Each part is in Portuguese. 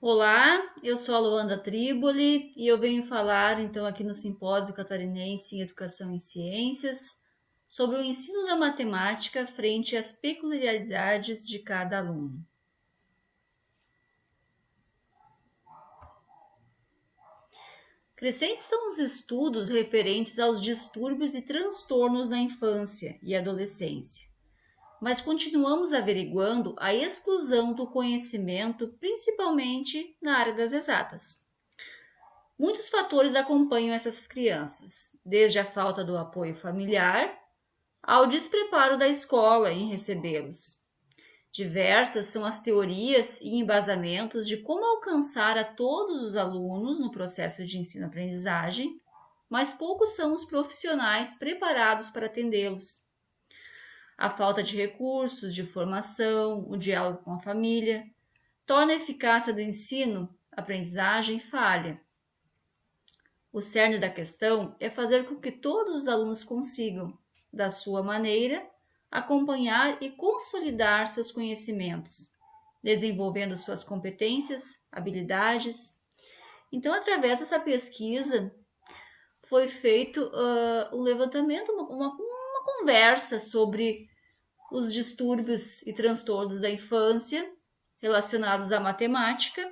Olá, eu sou a Luanda Triboli e eu venho falar então aqui no Simpósio Catarinense em Educação e Ciências sobre o ensino da matemática frente às peculiaridades de cada aluno. Crescentes são os estudos referentes aos distúrbios e transtornos na infância e adolescência, mas continuamos averiguando a exclusão do conhecimento, principalmente na área das exatas. Muitos fatores acompanham essas crianças, desde a falta do apoio familiar ao despreparo da escola em recebê-los. Diversas são as teorias e embasamentos de como alcançar a todos os alunos no processo de ensino-aprendizagem, mas poucos são os profissionais preparados para atendê-los. A falta de recursos, de formação, o diálogo com a família, torna a eficácia do ensino-aprendizagem falha. O cerne da questão é fazer com que todos os alunos consigam, da sua maneira, acompanhar e consolidar seus conhecimentos, desenvolvendo suas competências, habilidades. Então, através dessa pesquisa, foi feito um levantamento, uma conversa sobre os distúrbios e transtornos da infância relacionados à matemática,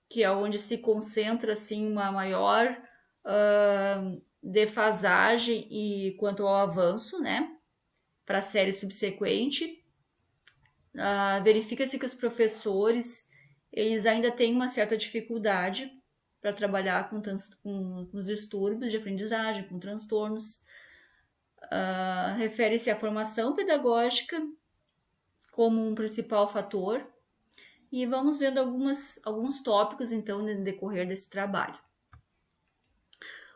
que é onde se concentra assim uma maior defasagem e quanto ao avanço, né, para a série subsequente. Verifica-se que os professores eles ainda têm uma certa dificuldade para trabalhar com os distúrbios de aprendizagem, com transtornos. Refere-se à formação pedagógica como um principal fator e vamos vendo alguns tópicos então no decorrer desse trabalho.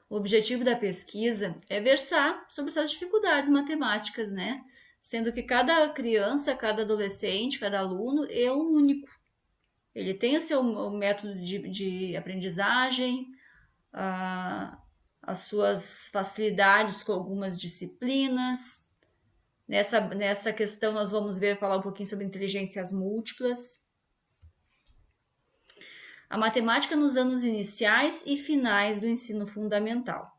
O objetivo da pesquisa é versar sobre essas dificuldades matemáticas, né? Sendo que cada criança, cada adolescente, cada aluno é um único. Ele tem o seu método de aprendizagem, as suas facilidades com algumas disciplinas. Nessa questão, nós vamos falar um pouquinho sobre inteligências múltiplas. A matemática nos anos iniciais e finais do ensino fundamental.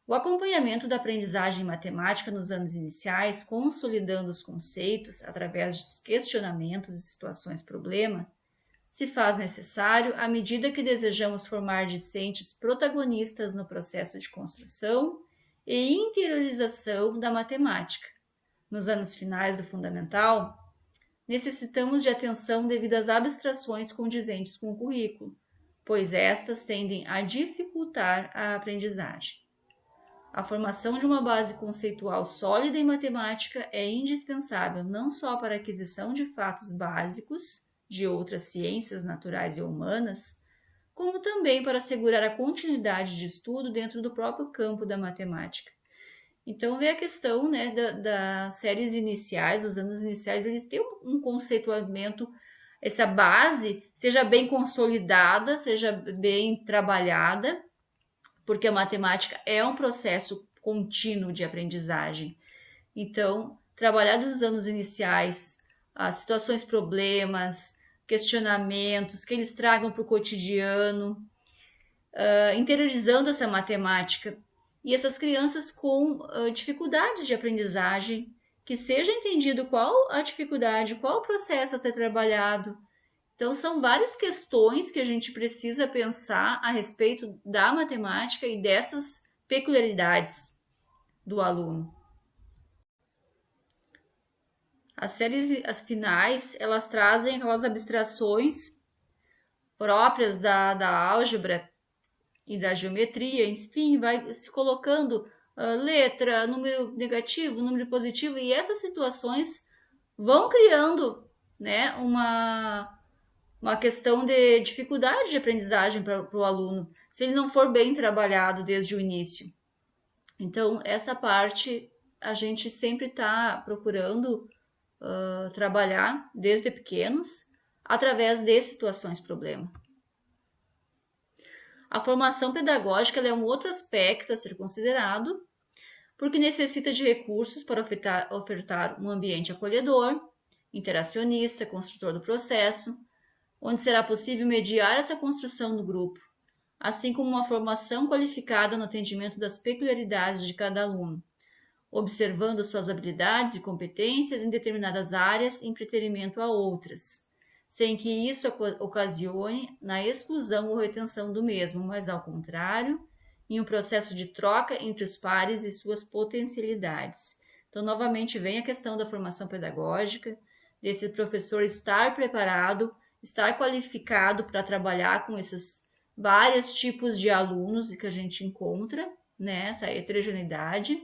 O acompanhamento da aprendizagem matemática nos anos iniciais, consolidando os conceitos através dos questionamentos e situações-problema, se faz necessário à medida que desejamos formar discentes protagonistas no processo de construção e interiorização da matemática. Nos anos finais do fundamental, necessitamos de atenção devido às abstrações condizentes com o currículo, pois estas tendem a dificultar a aprendizagem. A formação de uma base conceitual sólida em matemática é indispensável não só para a aquisição de fatos básicos de outras ciências naturais e humanas, como também para assegurar a continuidade de estudo dentro do próprio campo da matemática. Então, vem a questão, né, das séries iniciais, os anos iniciais, eles têm um conceituamento, essa base seja bem consolidada, seja bem trabalhada, porque a matemática é um processo contínuo de aprendizagem. Então, trabalhar nos anos iniciais, as situações, problemas, questionamentos que eles tragam para o cotidiano, interiorizando essa matemática e essas crianças com dificuldades de aprendizagem, que seja entendido qual a dificuldade, qual o processo a ser trabalhado. Então, são várias questões que a gente precisa pensar a respeito da matemática e dessas peculiaridades do aluno. As séries, as finais, elas trazem aquelas abstrações próprias da álgebra e da geometria, enfim, vai se colocando letra, número negativo, número positivo, e essas situações vão criando, né, uma questão de dificuldade de aprendizagem para o aluno, se ele não for bem trabalhado desde o início. Então, essa parte a gente sempre está procurando trabalhar desde pequenos, através de situações-problema. A formação pedagógica é um outro aspecto a ser considerado, porque necessita de recursos para ofertar um ambiente acolhedor, interacionista, construtor do processo, onde será possível mediar essa construção do grupo, assim como uma formação qualificada no atendimento das peculiaridades de cada aluno, observando suas habilidades e competências em determinadas áreas em pretrimento a outras, sem que isso ocasione na exclusão ou retenção do mesmo, mas ao contrário, em um processo de troca entre os pares e suas potencialidades. Então, novamente, vem a questão da formação pedagógica, desse professor estar preparado, estar qualificado para trabalhar com esses vários tipos de alunos que a gente encontra, né, essa heterogeneidade.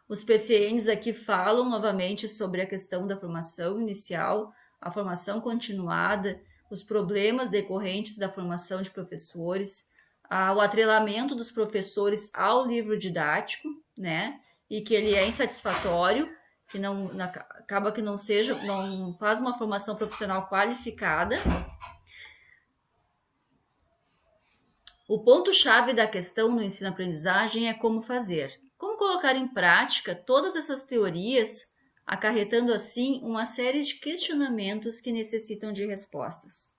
Os PCNs aqui falam novamente sobre a questão da formação inicial, a formação continuada, os problemas decorrentes da formação de professores, o atrelamento dos professores ao livro didático, né? E que ele é insatisfatório, que não acaba que não faz uma formação profissional qualificada. O ponto-chave da questão no ensino-aprendizagem é como fazer. Como colocar em prática todas essas teorias, acarretando assim uma série de questionamentos que necessitam de respostas.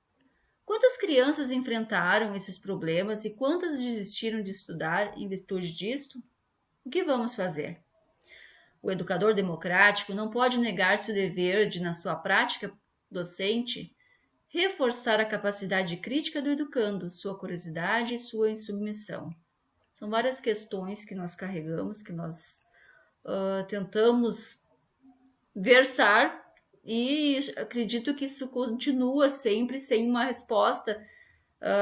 Quantas crianças enfrentaram esses problemas e quantas desistiram de estudar em virtude disto? O que vamos fazer? O educador democrático não pode negar-se o dever de, na sua prática docente, reforçar a capacidade crítica do educando, sua curiosidade e sua insubmissão. São várias questões que nós carregamos, que nós tentamos versar e acredito que isso continua sempre sem uma resposta.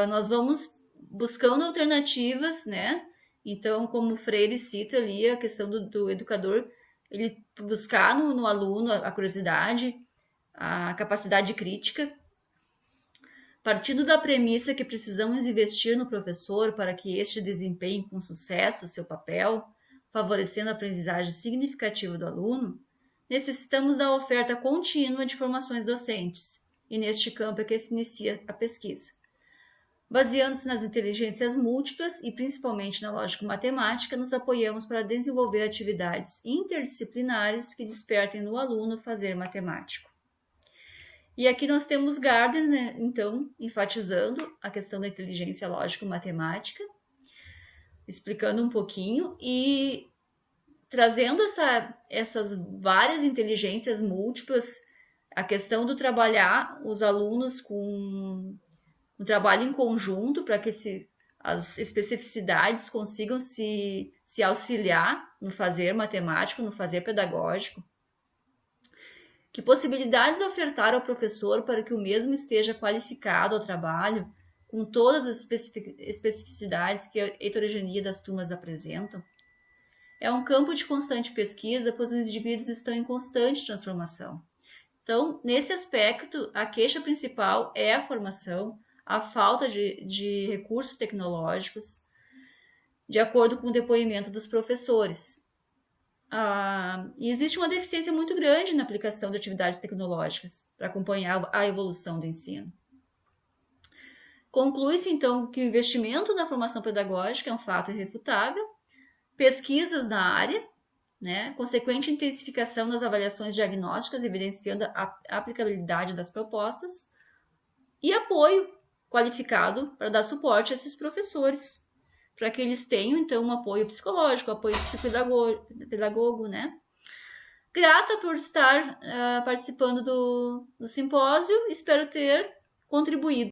Nós vamos buscando alternativas, né? Então, como o Freire cita ali, a questão do educador, ele buscar no aluno a curiosidade, a capacidade crítica, partindo da premissa que precisamos investir no professor para que este desempenhe com sucesso seu papel, favorecendo a aprendizagem significativa do aluno, necessitamos da oferta contínua de formações docentes, e neste campo é que se inicia a pesquisa. Baseando-se nas inteligências múltiplas e principalmente na lógico-matemática, nos apoiamos para desenvolver atividades interdisciplinares que despertem no aluno o fazer matemático. E aqui nós temos Gardner, né, então, enfatizando a questão da inteligência lógico-matemática, explicando um pouquinho e trazendo essas várias inteligências múltiplas, a questão do trabalhar os alunos com um trabalho em conjunto para que as especificidades consigam se auxiliar no fazer matemático, no fazer pedagógico. Que possibilidades ofertar ao professor para que o mesmo esteja qualificado ao trabalho, com todas as especificidades que a heterogeneia das turmas apresentam? É um campo de constante pesquisa, pois os indivíduos estão em constante transformação. Então, nesse aspecto, a queixa principal é a formação, a falta de recursos tecnológicos, de acordo com o depoimento dos professores. E existe uma deficiência muito grande na aplicação de atividades tecnológicas para acompanhar a evolução do ensino. Conclui-se, então, que o investimento na formação pedagógica é um fato irrefutável, pesquisas na área, né, consequente intensificação das avaliações diagnósticas, evidenciando a aplicabilidade das propostas, e apoio qualificado para dar suporte a esses professores, para que eles tenham, então, um apoio psicológico, apoio psicopedagogo, né? Grata por estar participando do simpósio, espero ter contribuído.